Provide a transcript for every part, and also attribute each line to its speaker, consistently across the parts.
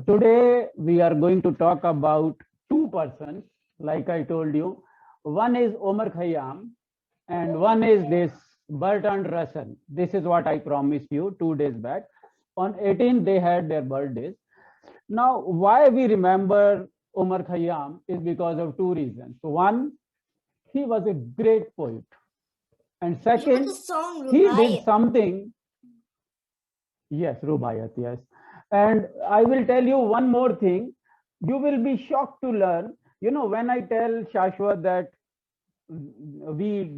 Speaker 1: today we are going to talk about two persons, like I told you. One is Omar Khayyam and one is this Bertrand Russell. This is what I promised you 2 days back. On 18th, they had their birthdays. Now, why we remember Omar Khayyam is because of two reasons. One, he was a great poet. And second, he did something. Yes, Rubaiyat, yes. And I will tell you one more thing. You will be shocked to learn. You know, when I tell Shashwat that we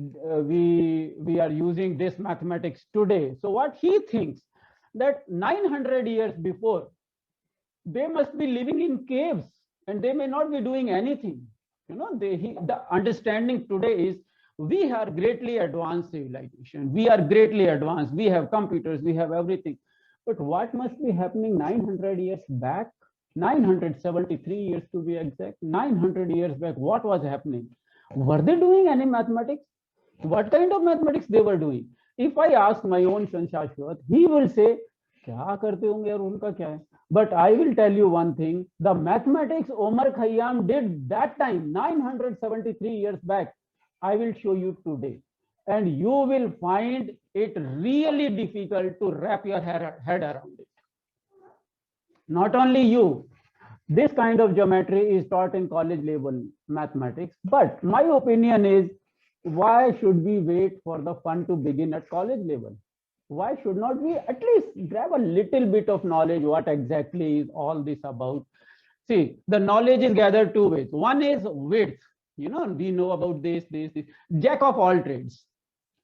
Speaker 1: are using this mathematics today, so what he thinks that 900 years before, they must be living in caves and they may not be doing anything. You know, the understanding today is we are greatly advanced civilization. We are greatly advanced. We have computers. We have everything. But what must be happening 900 years back? 973 years to be exact. 900 years back, what was happening? Were they doing any mathematics? What kind of mathematics they were doing? If I ask my own son Shashwat, he will say, क्या करते होंगे यार उनका क्या है? But I will tell you one thing, the mathematics Omar Khayyam did that time, 973 years back, I will show you today. And you will find it really difficult to wrap your head around it. Not only you, this kind of geometry is taught in college level mathematics, but my opinion is, why should we wait for the fun to begin at college level? Why should not we at least grab a little bit of knowledge, what exactly is all this about? See, the knowledge is gathered two ways. One is width. You know, we know about this. Jack of all trades.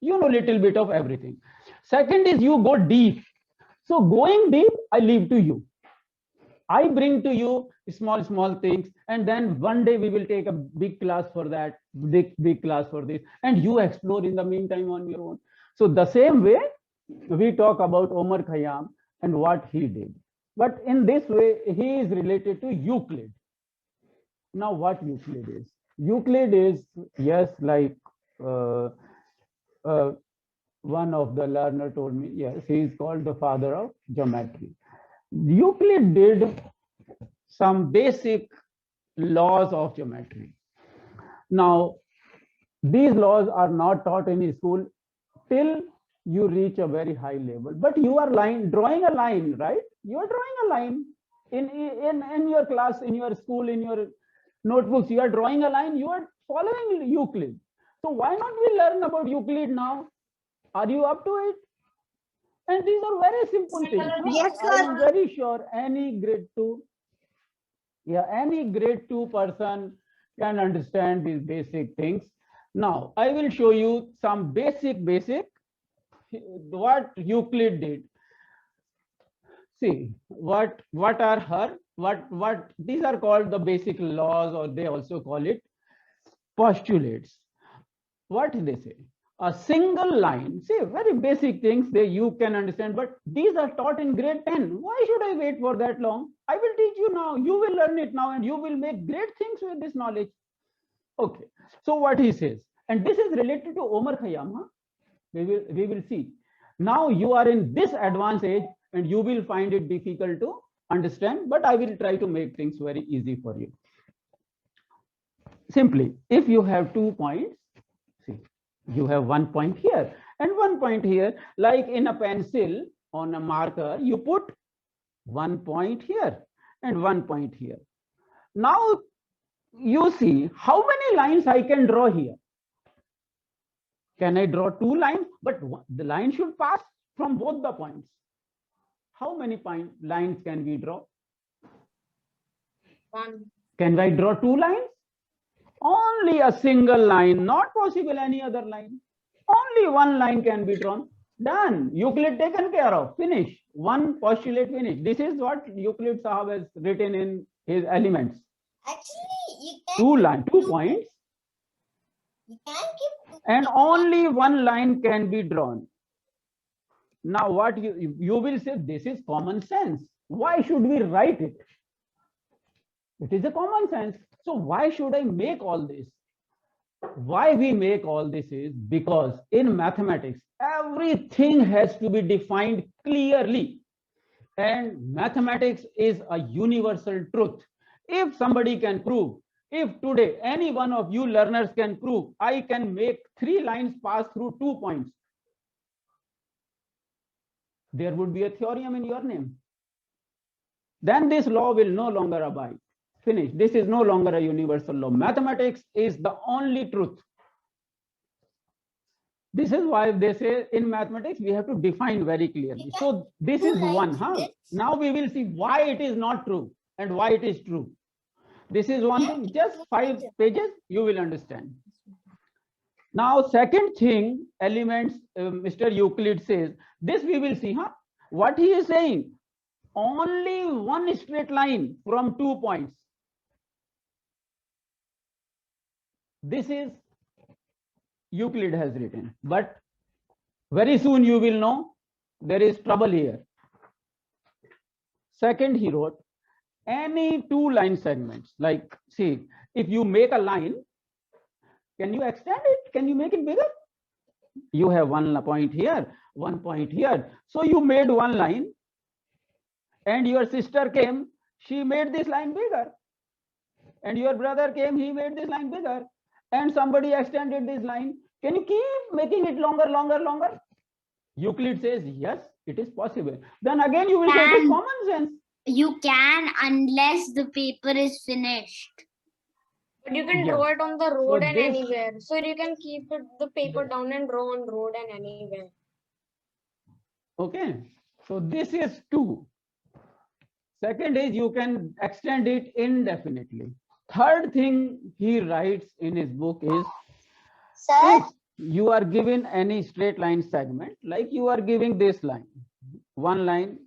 Speaker 1: You know little bit of everything. Second is you go deep. So going deep, I leave to you. I bring to you small things, and then one day we will take a big class for that, big class for this, and you explore in the meantime on your own. So the same way, we talk about Omar Khayyam and what he did. But in this way, he is related to Euclid. Now, what Euclid is? Euclid is, yes, like one of the learner told me, yes, he is called the father of geometry. Euclid did some basic laws of geometry. Now, these laws are not taught in school till you reach a very high level. But you are drawing a line, right? You are drawing a line in your class, in your school, in your notebooks. You are drawing a line. You are following Euclid. So why not we learn about Euclid now? Are you up to it? And these are very simple things.
Speaker 2: Yes, sir.
Speaker 1: I'm very sure any grade 2, any grade 2 person can understand these basic things. Now, I will show you some basic what Euclid did. See, what these are called the basic laws, or they also call it postulates. What they say? A single line. See, very basic things you can understand, but these are taught in grade 10. Why should I wait for that long? I will teach you now. You will learn it now, and you will make great things with this knowledge. Okay. So what he says, and this is related to Omar Khayyam. Huh? We will see. Now you are in this advanced age and you will find it difficult to understand, but I will try to make things very easy for you. Simply, if you have 2 points, see, you have 1 point here and 1 point here, like in a pencil on a marker, you put 1 point here and 1 point here. Now you see how many lines I can draw here. Can I draw 2 lines? But the line should pass from both the points. How many lines can we draw?
Speaker 2: 1.
Speaker 1: Can I draw 2 lines? Only a single line, not possible any other line. Only 1 line can be drawn. Done. Euclid taken care of. Finish. 1 postulate finished. This is what Euclid Sahab has written in his Elements.
Speaker 2: Actually, you can
Speaker 1: 2 points.
Speaker 2: You can keep
Speaker 1: And only 1 line can be drawn. Now what you will say, this is common sense. Why should we write it? It is a common sense. So why should I make all this? Why we make all this is because in mathematics, everything has to be defined clearly. And mathematics is a universal truth. If somebody can prove, if today any one of you learners can prove, I can make 3 lines pass through 2 points, there would be a theorem in your name. Then this law will no longer abide. Finish. This is no longer a universal law. Mathematics is the only truth. This is why they say in mathematics we have to define very clearly. So this is one. Now we will see why it is not true and why it is true. This is one thing. Just 5 pages, you will understand. Now, second thing, elements, Mr. Euclid says, this we will see. What he is saying, only one straight line from 2 points. This is Euclid has written, but very soon you will know there is trouble here. Second, he wrote, any 2 line segments, like, see, if you make a line, can you extend it? Can you make it bigger? You have 1 point here, 1 point here. So you made 1 line and your sister came, she made this line bigger. And your brother came, he made this line bigger. And somebody extended this line. Can you keep making it longer, longer, longer? Euclid says, yes, it is possible. Then again, you will say it is common sense.
Speaker 3: You can, unless the paper is finished.
Speaker 4: But you can draw it on the road and anywhere. So you can keep the paper down and draw on road and anywhere.
Speaker 1: Okay. So this is 2. Second is you can extend it indefinitely. Third thing he writes in his book is,
Speaker 2: Sir,
Speaker 1: if you are given any straight line segment, like you are giving this line, one line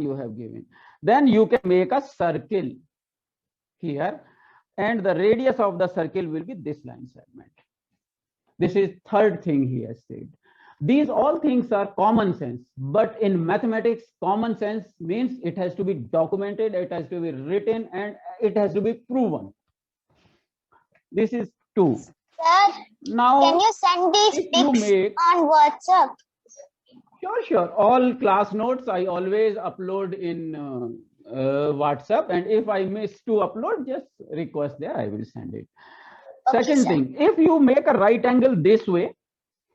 Speaker 1: you have given, then you can make a circle here, and the radius of the circle will be this line segment. This is third thing he has said. These all things are common sense, but in mathematics, common sense means it has to be documented, it has to be written, and it has to be proven. This is 2.
Speaker 2: sir,
Speaker 1: Now,
Speaker 2: can you send these pics on WhatsApp?
Speaker 1: Sure. All class notes I always upload in WhatsApp, and if I miss to upload, just request there, I will send it.
Speaker 2: Okay,
Speaker 1: Second
Speaker 2: sir.
Speaker 1: thing, if you make a right angle this way,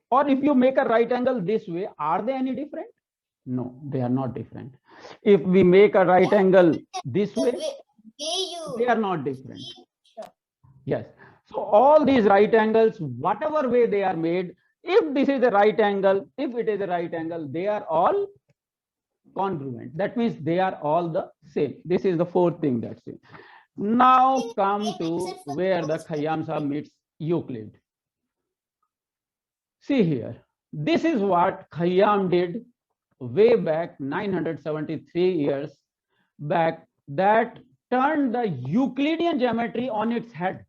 Speaker 1: or if you make a right angle this way, are they any different? No, they are not different. If we make a right angle this way, they are not different. Yes. So all these right angles, whatever way they are made, if this is a right angle, if it is a right angle, they are all congruent. That means they are all the same. This is the fourth thing, that's it. Now come to where the Khayyam Sahib meets Euclid. See here, this is what Khayyam did way back 973 years back, that turned the Euclidean geometry on its head.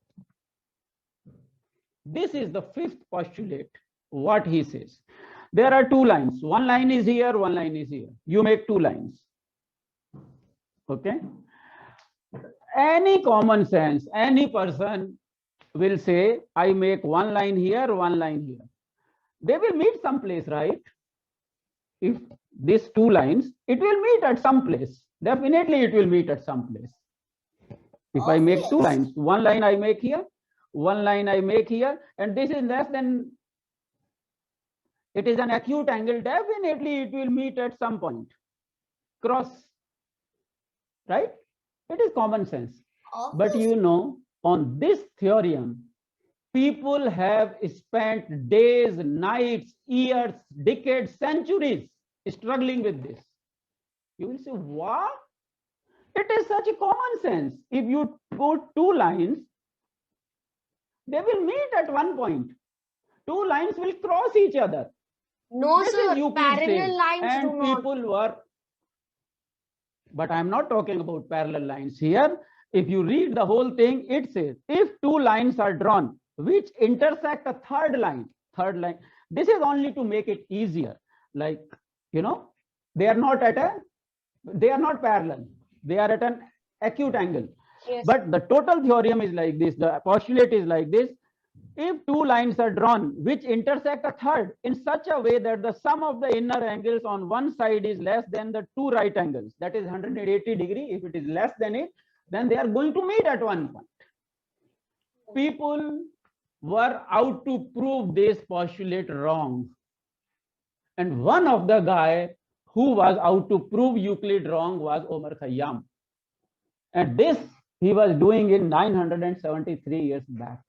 Speaker 1: This is the 5th postulate, what he says. There are 2 lines. 1 line is here, 1 line is here. You make 2 lines. Okay. Any common sense, any person will say, I make 1 line here, 1 line here. They will meet someplace, right? If these 2 lines, it will meet at some place. Definitely it will meet at some place. If I make 2 lines, 1 line I make here, 1 line I make here, and this is less than, it is an acute angle, definitely it will meet at some point. Cross, right? It is common sense. But you know, on this theorem, people have spent days, nights, years, decades, centuries struggling with this. You will say, what? It is such a common sense. If you put 2 lines, they will meet at one point. 2 lines will cross each other.
Speaker 4: No,
Speaker 1: This
Speaker 4: sir.
Speaker 1: is Euclid
Speaker 4: Parallel
Speaker 1: says.
Speaker 4: lines
Speaker 1: And
Speaker 4: do not.
Speaker 1: people were, but I'm not talking about parallel lines here. If you read the whole thing, it says, if 2 lines are drawn, which intersect a third line, this is only to make it easier. Like, you know, they are not parallel. They are at an acute angle.
Speaker 4: Yes.
Speaker 1: But the total theorem is like this. The postulate is like this. if two lines are drawn which intersect a third in such a way that the sum of the inner angles on one side is less than the two right angles, that is 180 degree, if it is less than it, then they are going to meet at one point. People were out to prove this postulate wrong. And one of the guy who was out to prove Euclid wrong was Omar Khayyam. And this he was doing in 973 years back.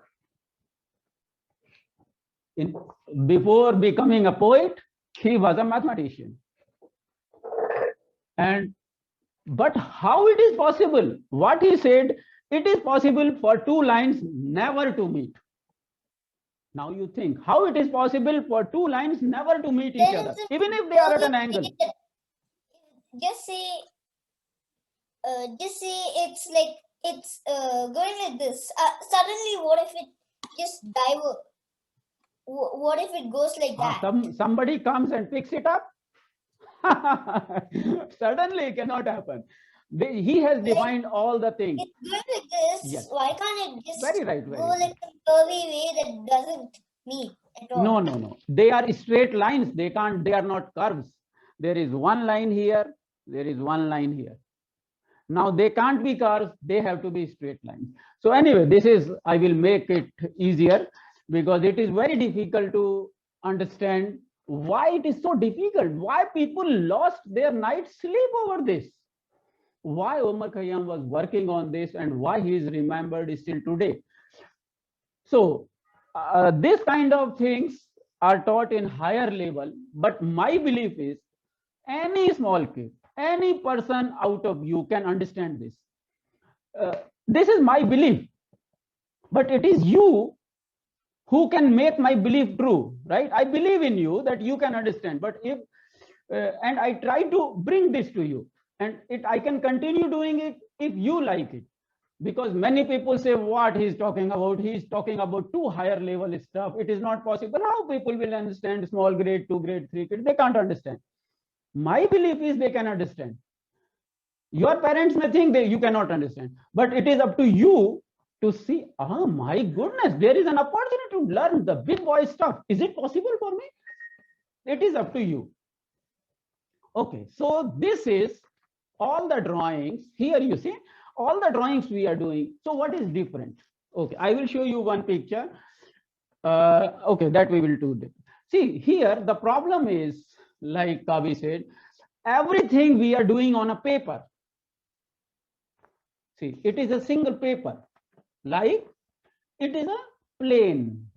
Speaker 1: Before becoming a poet, he was a mathematician. But how it is possible? What he said, it is possible for two lines never to meet. Now you think how it is possible for two lines never to meet each other, even if they are at an angle.
Speaker 2: Just say it's like it's going like this. Suddenly, what if it just divert? What if it goes like that?
Speaker 1: Somebody comes and picks it up. Suddenly, it cannot happen. He has defined all the things.
Speaker 2: It's going like this.
Speaker 1: Yes.
Speaker 2: Why can't it just
Speaker 1: Very right.
Speaker 2: go like a curvy way that doesn't meet at all?
Speaker 1: No. They are straight lines. They are not curves. There is one line here. There is one line here. Now they can't be curves. They have to be straight lines. So anyway, I will make it easier because it is very difficult to understand why it is so difficult. Why people lost their night's sleep over this. Why Omar Khayyam was working on this and why he is remembered still today. So this kind of things are taught in higher level, but my belief is any small kid, any person out of you can understand this. This is my belief, but it is you who can make my belief true, right? I believe in you that you can understand, but if and I try to bring this to you, and I can continue doing it if you like it, because many people say what he's talking about. He's talking about too higher level stuff. It is not possible. How people will understand small grade 2, grade 3 kids? They can't understand. My belief is they can understand. Your parents may think that you cannot understand, but it is up to you to see, oh my goodness, there is an opportunity to learn the big boy stuff. Is it possible for me? It is up to you. Okay, so this is all the drawings. Here you see all the drawings we are doing. So what is different? Okay, I will show you one picture. Okay, that we will do. See, here the problem is, like Kavi said, everything we are doing on a paper. See, it is a single paper. Like it is a plane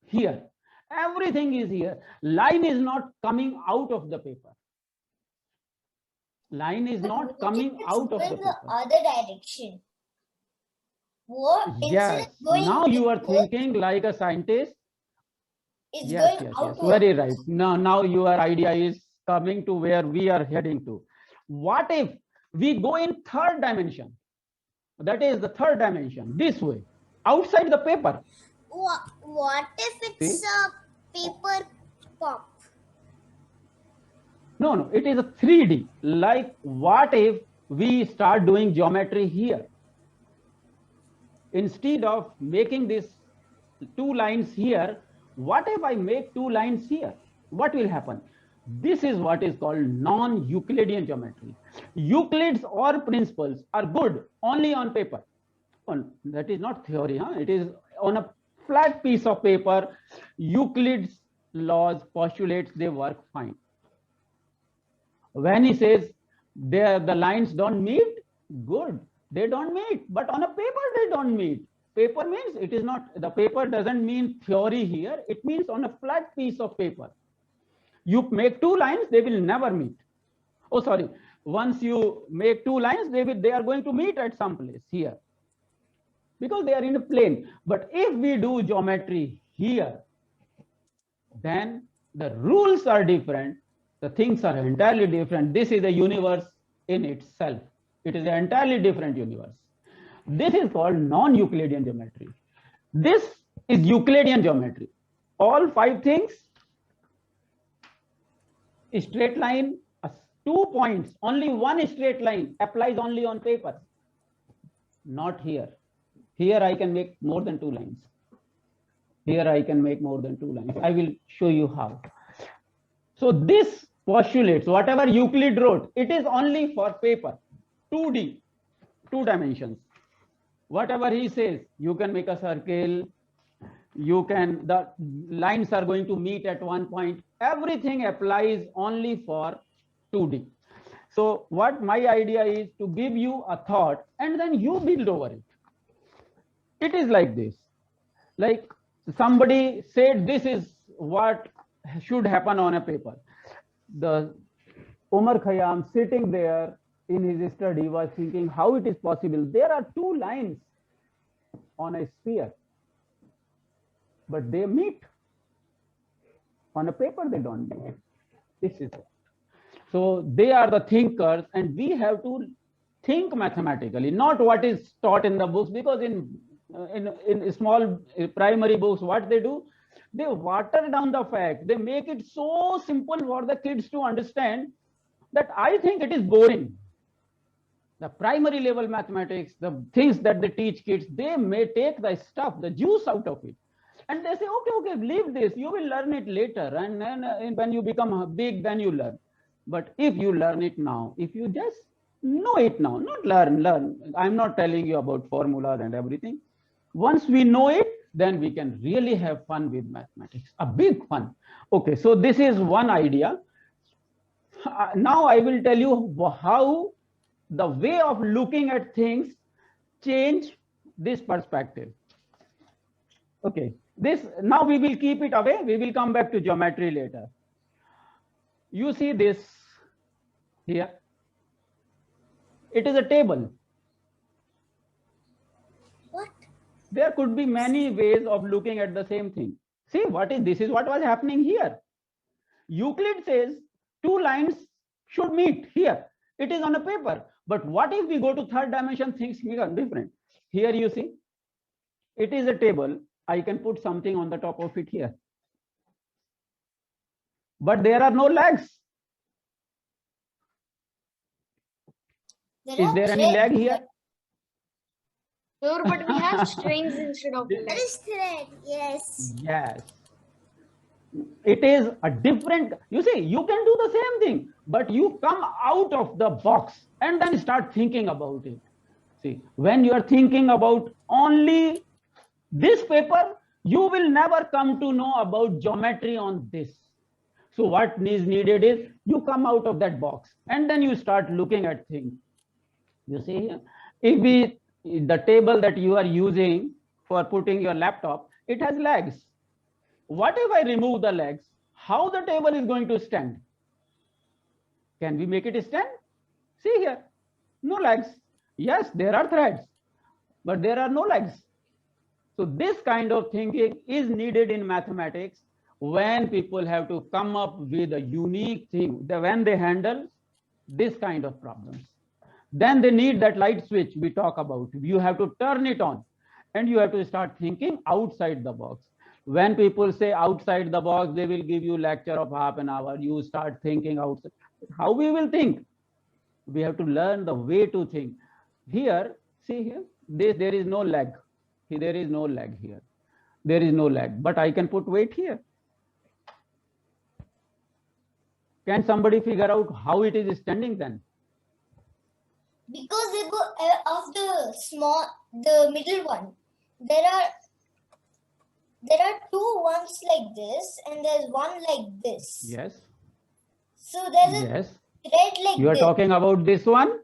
Speaker 1: here. Everything is here. Line is not coming out of the paper. Line is not coming out of the paper.
Speaker 2: The other direction. What?
Speaker 1: Yes. Now you are thinking like a scientist.
Speaker 2: It's
Speaker 1: Yes.
Speaker 2: outwards.
Speaker 1: Very right. Now your idea is coming to where we are heading to. What if we go in third dimension? That is the third dimension, this way, outside the paper.
Speaker 2: What if it's a paper pop?
Speaker 1: No, it is a 3D. Like what if we start doing geometry here? Instead of making this two lines here, what if I make two lines here? What will happen? This is what is called non-Euclidean geometry. Euclid's or principles are good only on paper. That is not theory, huh? It is on a flat piece of paper. Euclid's laws, postulates, they work fine. When he says the lines don't meet, good, they don't meet. But on a paper, they don't meet. Paper means it is not, the paper doesn't mean theory here. It means on a flat piece of paper. You make two lines, they will never meet. Oh, sorry. Once you make two lines, they are going to meet at some place here, because they are in a plane. But if we do geometry here, then the rules are different. The things are entirely different. This is a universe in itself. It is an entirely different universe. This is called non-Euclidean geometry. This is Euclidean geometry. All five things, a straight line, 2 points, only one straight line applies only on paper. Not here. Here I can make more than two lines. Here I can make more than 2 lines. I will show you how. So this postulates whatever Euclid wrote, it is only for paper, 2D, 2 dimensions. Whatever he says, you can make a circle, the lines are going to meet at one point. Everything applies only for 2D. So what my idea is to give you a thought and then you build over it. It is like this. Like somebody said, this is what should happen on a paper. The Omar Khayyam sitting there in his study was thinking how it is possible. There are 2 lines on a sphere, but they meet. On a paper, they don't meet. This is it. So they are the thinkers, and we have to think mathematically, not what is taught in the books, because in small primary books, what they do, they water down the fact. They make it so simple for the kids to understand that I think it is boring. The primary level mathematics, the things that they teach kids, they may take the stuff, the juice out of it. And they say, okay, leave this, you will learn it later. And then when you become big, then you learn. But if you learn it now, if you just know it now, not learn. I'm not telling you about formulas and everything. Once we know it, then we can really have fun with mathematics, a big fun. Okay, so this is one idea. Now I will tell you how the way of looking at things change this perspective. Okay, this now we will keep it away. We will come back to geometry later. You see this here. It is a table.
Speaker 2: What?
Speaker 1: There could be many ways of looking at the same thing. See, this is what was happening here. Euclid says 2 lines should meet here. It is on a paper. But what if we go to 3rd dimension, things become different. Here you see, it is a table. I can put something on the top of it here. But there are no legs. Is there any leg here?
Speaker 4: Sure, but we have strings instead of
Speaker 2: That
Speaker 4: legs.
Speaker 2: is thread. Yes.
Speaker 1: Yes. It is a different, you see, you can do the same thing, but you come out of the box and then start thinking about it. See, when you are thinking about only this paper, you will never come to know about geometry on this. So what is needed is you come out of that box and then you start looking at things. You see, if the table that you are using for putting your laptop, it has legs. What if I remove the legs? How the table is going to stand? Can we make it stand? See here, no legs. Yes, there are threads, but there are no legs. So this kind of thinking is needed in mathematics when people have to come up with a unique thing, when they handle this kind of problems. Then they need that light switch we talk about. You have to turn it on and you have to start thinking outside the box. When people say outside the box, they will give you a lecture of half an hour. You start thinking outside. How we will think? We have to learn the way to think. Here, see here, there is no leg. There is no leg here. There is no leg, but I can put weight here. Can somebody figure out how it is standing then?
Speaker 2: Because they go of the middle one. There are 2 ones like this, and there's one like this.
Speaker 1: Yes.
Speaker 2: So there's a
Speaker 1: Yes.
Speaker 2: thread like
Speaker 1: You are
Speaker 2: this.
Speaker 1: talking about this one?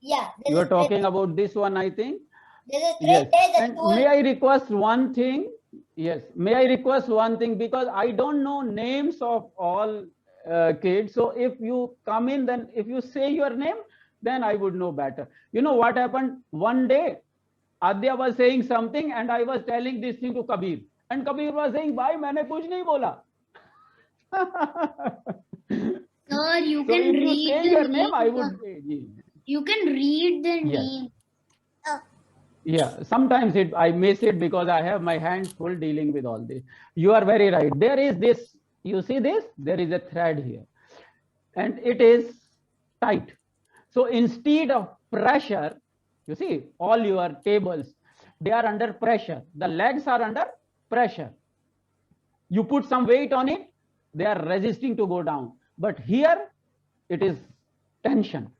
Speaker 2: Yeah.
Speaker 1: You are talking about this one, I think.
Speaker 2: There's a thread
Speaker 1: Yes.
Speaker 2: there.
Speaker 1: And may I request one thing? Yes. May I request one thing? Because I don't know names of all kids. So if you come in, then if you say your name, then I would know better. You know what happened? One day, Adya was saying something and I was telling this thing to Kabir. And Kabir was saying, bhai, maine kuch nahi bola.
Speaker 3: Sir, you
Speaker 1: So
Speaker 3: can
Speaker 1: if you
Speaker 3: read
Speaker 1: say
Speaker 3: the
Speaker 1: your
Speaker 3: name.
Speaker 1: name, I would say.
Speaker 3: You can read the
Speaker 1: Yes.
Speaker 3: name.
Speaker 1: Yeah, sometimes I miss it because I have my hands full dealing with all this. You are very right. There is this, you see this? There is a thread here and it is tight. So instead of pressure, you see all your tables, they are under pressure. The legs are under pressure. You put some weight on it, they are resisting to go down. But here it is tension.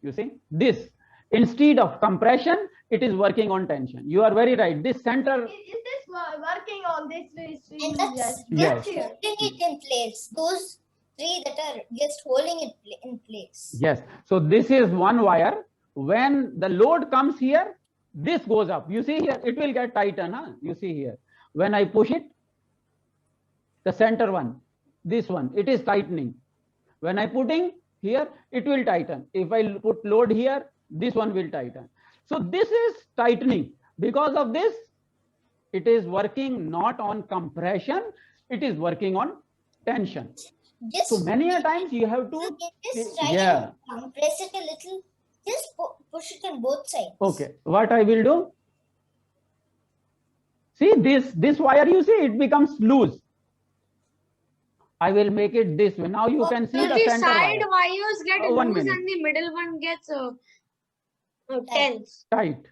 Speaker 1: You see, this instead of compression, it is working on tension. You are very right. This center.
Speaker 5: Is this working on this?
Speaker 2: And that's
Speaker 1: Yes.
Speaker 2: just holding it in place. Those three that are just holding it in place.
Speaker 1: Yes. So this is one wire. When the load comes here, this goes up. You see here, it will get tighten. Huh? You see here. When I push it, the center one, this one, it is tightening. When I putting here, it will tighten. If I put load here, this one will tighten. So this is tightening. Because of this, it is working not on compression, it is working on tension.
Speaker 2: Just
Speaker 1: So many a times you have
Speaker 2: you
Speaker 1: to,
Speaker 2: can just try
Speaker 1: yeah.
Speaker 2: and compress it a little. Just push it on both sides.
Speaker 1: Okay, what I will do? See this wire, you see, it becomes loose. I will make it this way. Now you can see
Speaker 4: So
Speaker 1: the
Speaker 4: the
Speaker 1: center
Speaker 4: side
Speaker 1: wire.
Speaker 4: wires get
Speaker 1: 1
Speaker 4: loose
Speaker 1: minute.
Speaker 4: and the middle one gets tense,
Speaker 1: Tight.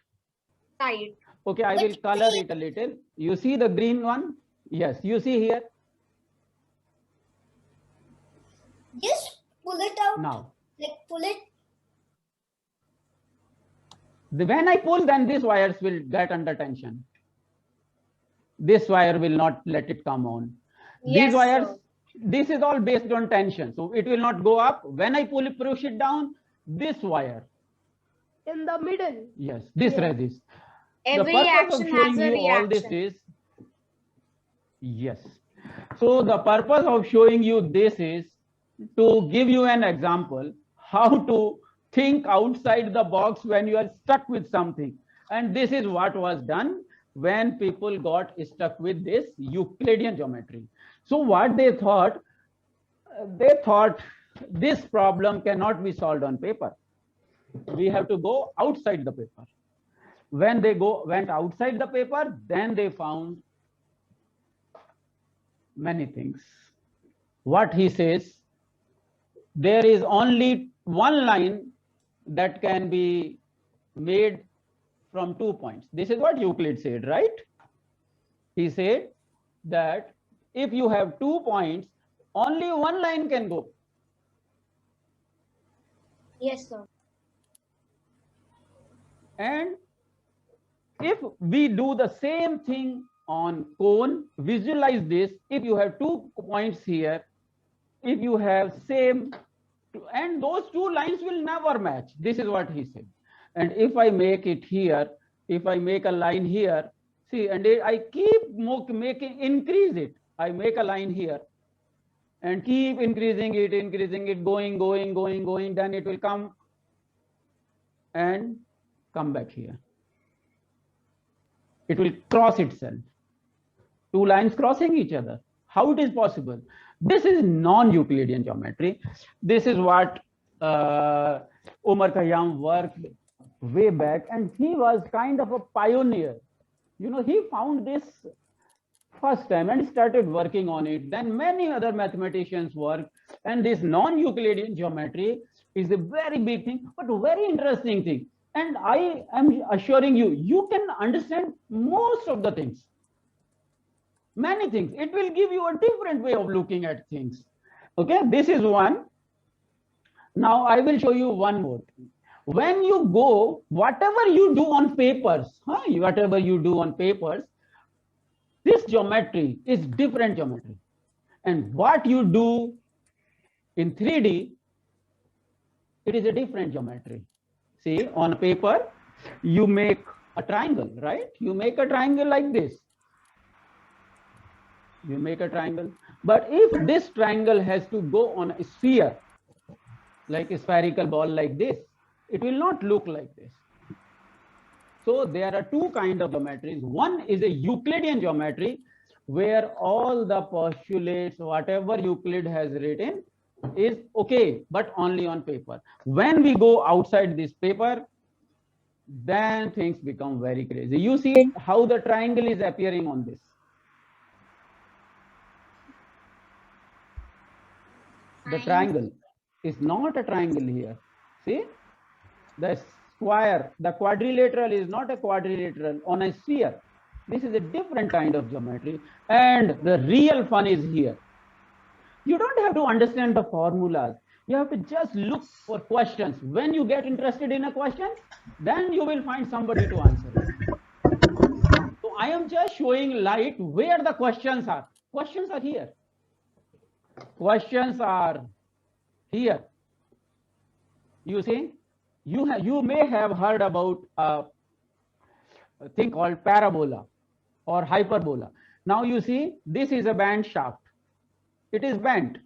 Speaker 4: tight.
Speaker 1: Okay, I
Speaker 2: But
Speaker 1: will
Speaker 2: you
Speaker 1: color
Speaker 2: see-
Speaker 1: it a little. You see the green one? Yes, you see here
Speaker 2: Just pull it out.
Speaker 1: now.
Speaker 2: Like pull it.
Speaker 1: When I pull, then these wires will get under tension. This wire will not let it come on.
Speaker 4: Yes,
Speaker 1: These wires,
Speaker 4: sir.
Speaker 1: this is all based on tension. So it will not go up. When I push it down, this wire,
Speaker 5: in the middle.
Speaker 1: yes, this
Speaker 4: Yeah.
Speaker 1: resists.
Speaker 4: Every
Speaker 1: The purpose
Speaker 4: action
Speaker 1: of showing
Speaker 4: has a
Speaker 1: you all this
Speaker 4: reaction.
Speaker 1: is, yes. So the purpose of showing you this is to give you an example how to think outside the box when you are stuck with something. And this is what was done when people got stuck with this Euclidean geometry. So what they thought this problem cannot be solved on paper. We have to go outside the paper. When they went outside the paper, then they found many things. What he says, there is only one line that can be made from 2 points. This is what Euclid said, right? He said that if you have 2 points, only one line can go.
Speaker 4: Yes, sir.
Speaker 1: And if we do the same thing on cone, visualize this. If you have 2 points here, if you have same, and those 2 lines will never match. This is what he said. And if I make it here, if I make a line here, see, and I keep increase it. I make a line here and keep increasing it, going, then it will come and come back here. It will cross itself. 2 lines crossing each other. How it is possible? This is non-Euclidean geometry. This is what Omar Khayyam worked way back, and he was kind of a pioneer. You know, he found this first time and started working on it. Then many other mathematicians worked, and this non-Euclidean geometry is a very big thing, but a very interesting thing. And I am assuring you, you can understand most of the things. Many things. It will give you a different way of looking at things. Okay, this is one. Now I will show you one more thing. When you go, whatever you do on papers, whatever you do on papers, this geometry is different geometry. And what you do in 3D, it is a different geometry. See, on paper, you make a triangle, right? You make a triangle like this. You make a triangle. But if this triangle has to go on a sphere, like a spherical ball like this, it will not look like this. So there are 2 kinds of geometries. One is a Euclidean geometry, where all the postulates, whatever Euclid has written, is okay, but only on paper. When we go outside this paper, then things become very crazy. You see how the triangle is appearing on this. The triangle is not a triangle here. See, the square, the quadrilateral is not a quadrilateral on a sphere. This is a different kind of geometry, and the real fun is here. You don't have to understand the formulas. You have to just look for questions. When you get interested in a question, then you will find somebody to answer it. So I am just showing light where the questions are. Questions are here. Questions are here. You see, you may have heard about a thing called parabola or hyperbola. Now you see, this is a bent shaft. It is bent.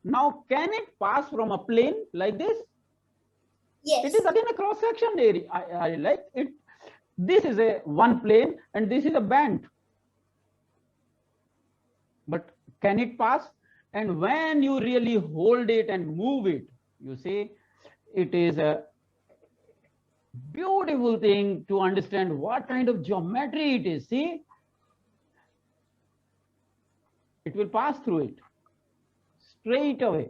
Speaker 1: Now, can it pass from a plane like this?
Speaker 2: Yes.
Speaker 1: It is again a cross section area. I like it. This is a one plane and this is a bent. But can it pass? And when you really hold it and move it, you see, it is a beautiful thing to understand what kind of geometry it is. See, it will pass through it straight away.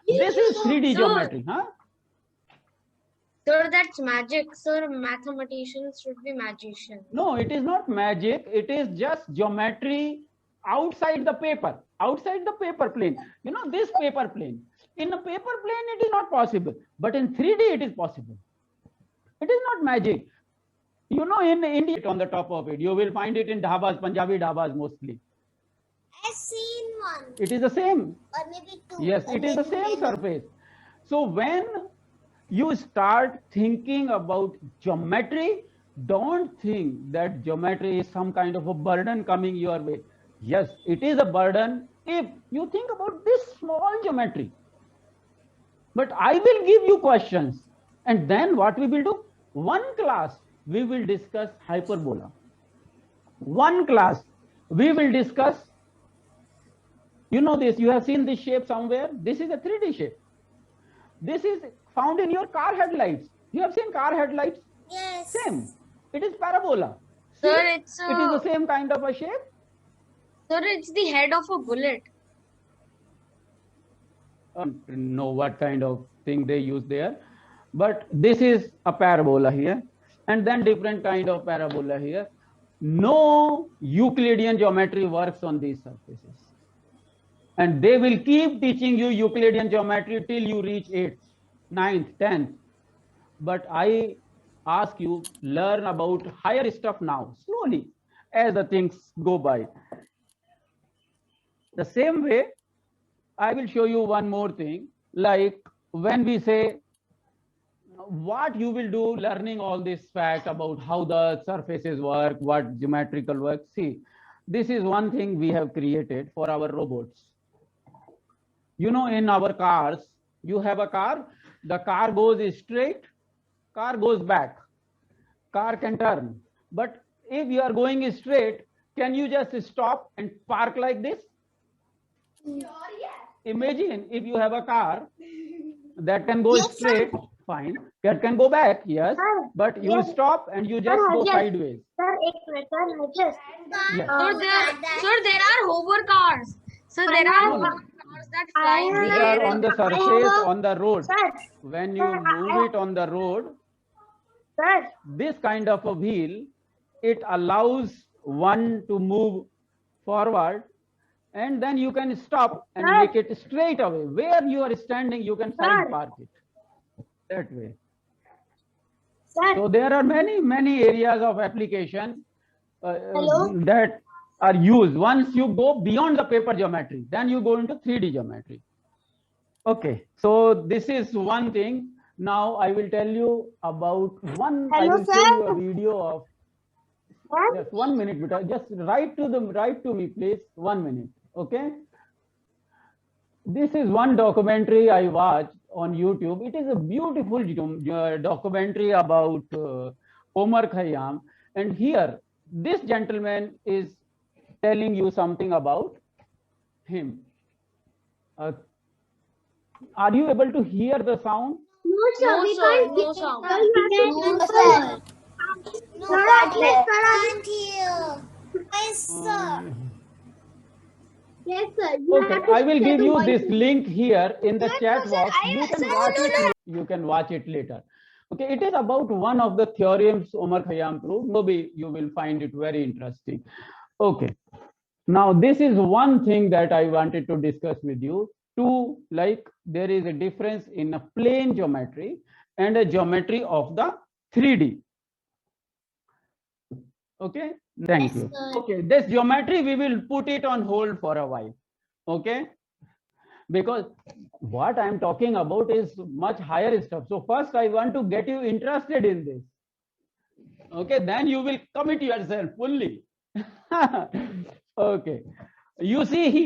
Speaker 1: This is 3D geometry, huh?
Speaker 4: Sir, that's magic. Sir, mathematicians should be magicians.
Speaker 1: No, it is not magic. It is just geometry outside the paper, outside the paper plane. You know, this paper plane. In a paper plane, it is not possible. But in 3D, it is possible. It is not magic. You know, in India, on the top of it, you will find it in dhabas, Punjabi dhabas mostly.
Speaker 2: I've seen one.
Speaker 1: It is the same.
Speaker 2: Or maybe two.
Speaker 1: Yes,
Speaker 2: or
Speaker 1: it is the
Speaker 2: maybe
Speaker 1: same
Speaker 2: three.
Speaker 1: surface. So when you start thinking about geometry, don't think that geometry is some kind of a burden coming your way. Yes, it is a burden if you think about this small geometry. But I will give you questions. And then what we will do? One class, we will discuss hyperbola. One class, we will discuss, you know this, you have seen this shape somewhere. This is a 3D shape. This is found in your car headlights. You have seen car headlights?
Speaker 2: Yes.
Speaker 1: Same. It is parabola. See,
Speaker 4: Sir,
Speaker 1: it is the same kind of a shape.
Speaker 4: Sir, it's the head of a bullet.
Speaker 1: Know what kind of thing they use there. But this is a parabola here. And then different kind of parabola here. No Euclidean geometry works on these surfaces. And they will keep teaching you Euclidean geometry till you reach 8th, 9th, 10th. But I ask you, learn about higher stuff now, slowly, as the things go by. The same way, I will show you one more thing. Like when we say, what you will do learning all this fact about how the surfaces work, what geometrical work. See, this is one thing we have created for our robots. You know, in our cars, you have a car, the car goes straight, car goes back, car can turn. But if you are going straight, can you just stop and park like this? Imagine if you have a car that can go straight, fine, that can go back, yes, but you stop and you just go sideways.
Speaker 5: Sir,
Speaker 1: Yes.
Speaker 4: Sir, there are hover cars. So there are cars that fly in
Speaker 1: These
Speaker 4: the
Speaker 1: are
Speaker 4: air.
Speaker 1: on the surface, on the road.
Speaker 5: Sir,
Speaker 1: When you move it on the road,
Speaker 5: sir,
Speaker 1: this kind of a wheel, it allows one to move forward, and then you can stop and make it straight away. Where you are standing, you can side park it that way.
Speaker 5: sir.
Speaker 1: So there are many areas of application that are used. Once you go beyond the paper geometry, then you go into 3D geometry. Okay, so this is one thing. Now I will tell you about one. I will show you a video of. Just 1 minute, beta. Just write to me, please. 1 minute. Okay. This is one documentary I watched on YouTube. It is a beautiful documentary about Omar Khayyam. And here, this gentleman is telling you something about him. Are you able to hear the sound?
Speaker 5: No,
Speaker 4: No,
Speaker 5: we
Speaker 4: sir,
Speaker 5: can't
Speaker 4: no
Speaker 5: hear.
Speaker 4: sound.
Speaker 5: Sir, you
Speaker 2: No,
Speaker 5: can't
Speaker 2: sir. No,
Speaker 5: Sir,
Speaker 2: I
Speaker 5: sir,
Speaker 2: can't hear. Yes, sir.
Speaker 5: Yes, sir. You
Speaker 1: Okay,
Speaker 5: have to
Speaker 1: I will
Speaker 5: say
Speaker 1: give
Speaker 5: the
Speaker 1: you
Speaker 5: voice.
Speaker 1: this link here in the chat
Speaker 2: sir,
Speaker 1: box.
Speaker 2: I-
Speaker 1: You can
Speaker 2: sir,
Speaker 1: watch
Speaker 2: no,
Speaker 1: it. You can watch it later. Okay, it is about one of the theorems Omar Khayyam proved. Maybe you will find it very interesting. Okay, now this is one thing that I wanted to discuss with you. Two, like there is a difference in a plane geometry and a geometry of the 3D. Okay, thank you. Okay, this geometry we will put it on hold for a while. Okay, because what I'm talking about is much higher stuff. So first I want to get you interested in this. Okay, then you will commit yourself fully. Okay, you see here.